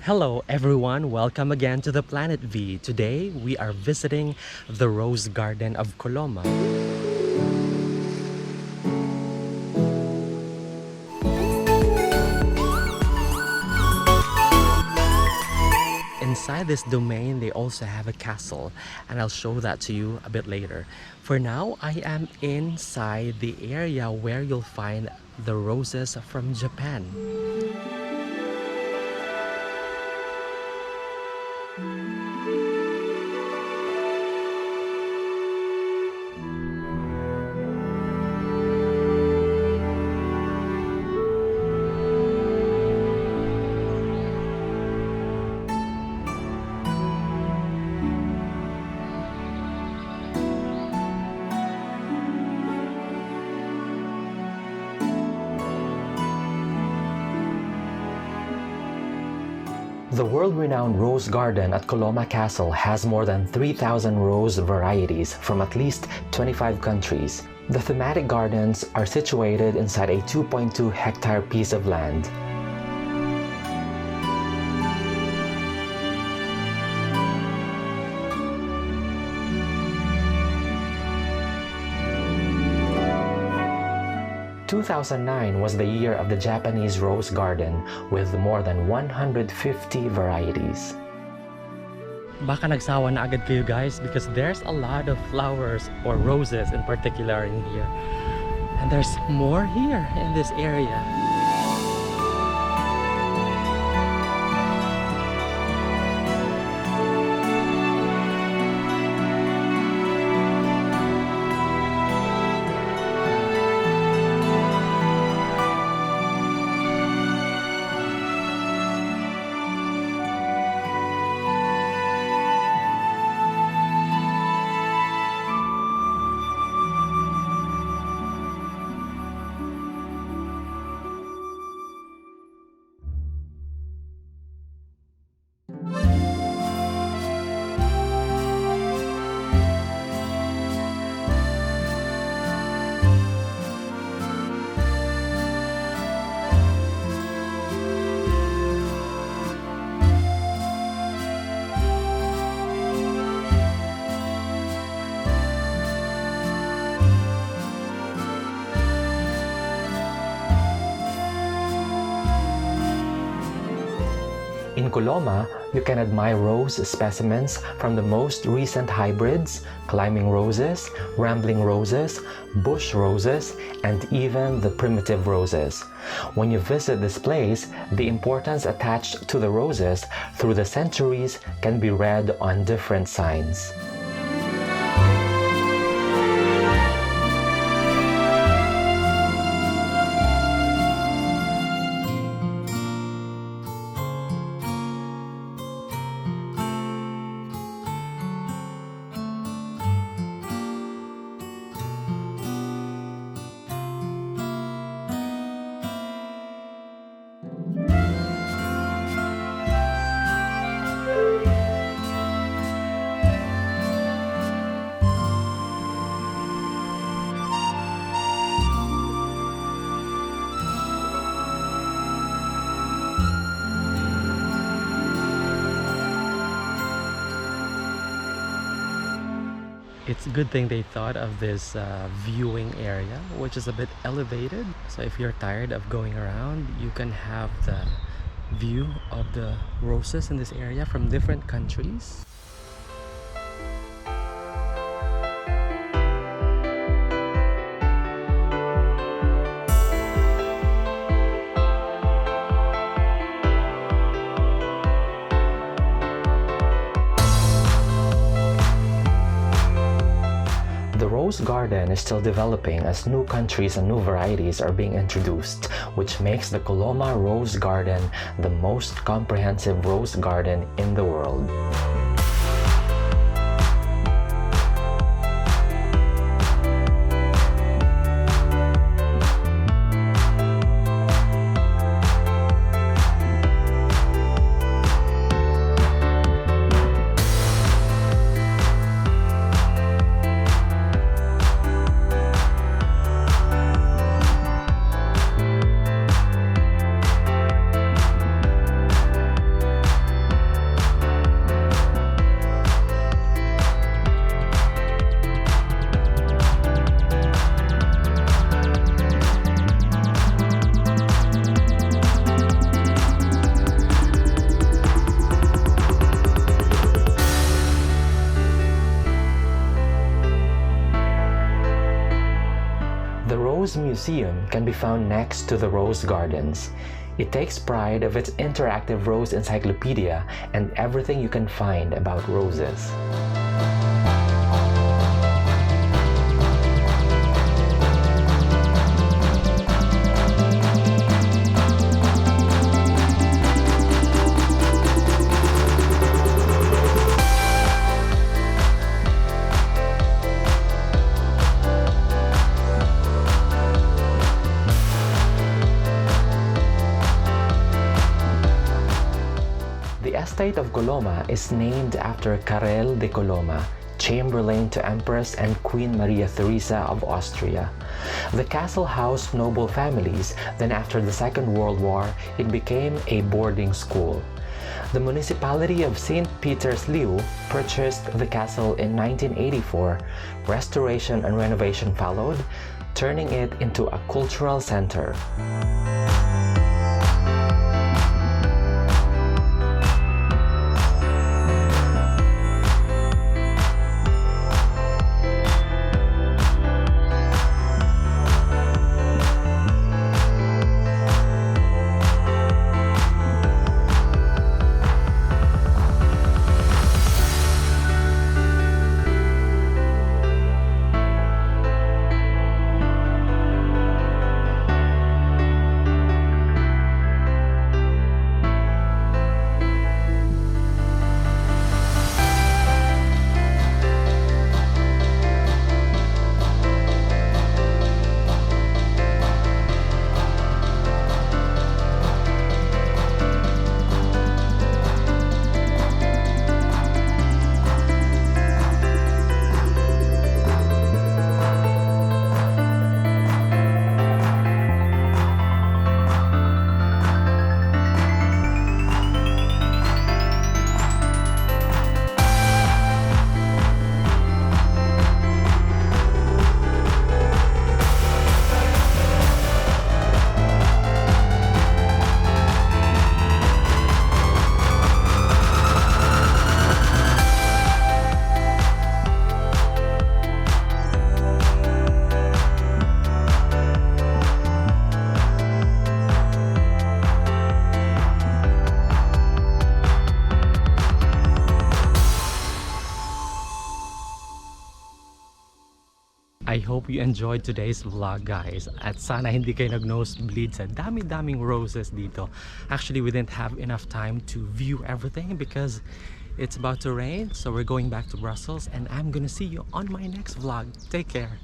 Hello everyone, welcome again to the Planet V. Today we are visiting the Rose Garden of Coloma. Inside this domain they also have a castle, and I'll show that to you a bit later. For now, I am inside the area where you'll find the roses from Japan. The world-renowned rose garden at Coloma Castle has more than 3,000 rose varieties from at least 25 countries. The thematic gardens are situated inside a 2.2-hectare piece of land. 2009 was the year of the Japanese rose garden with more than 150 varieties. Baka nagsawa na agad kayo guys because there's a lot of flowers or roses in particular in here. And there's more here in this area. In Coloma, you can admire rose specimens from the most recent hybrids, climbing roses, rambling roses, bush roses, and even the primitive roses. When you visit this place, the importance attached to the roses through the centuries can be read on different signs. It's a good thing they thought of this viewing area, which is a bit elevated. So if you're tired of going around, you can have the view of the roses in this area from different countries. The rose garden is still developing as new countries and new varieties are being introduced, which makes the Coloma Rose Garden the most comprehensive rose garden in the world. Rose Museum can be found next to the Rose Gardens. It takes pride of its interactive rose encyclopedia and everything you can find about roses. The estate of Coloma is named after Karel de Coloma, Chamberlain to Empress and Queen Maria Theresa of Austria. The castle housed noble families, then after the Second World War, it became a boarding school. The municipality of Sint-Pieters-Leeuw purchased the castle in 1984. Restoration and renovation followed, turning it into a cultural center. I hope you enjoyed today's vlog, guys. At sana hindi kayo nag-nosebleed sa dami-daming roses dito. Actually, we didn't have enough time to view everything because it's about to rain. So we're going back to Brussels and I'm gonna see you on my next vlog. Take care.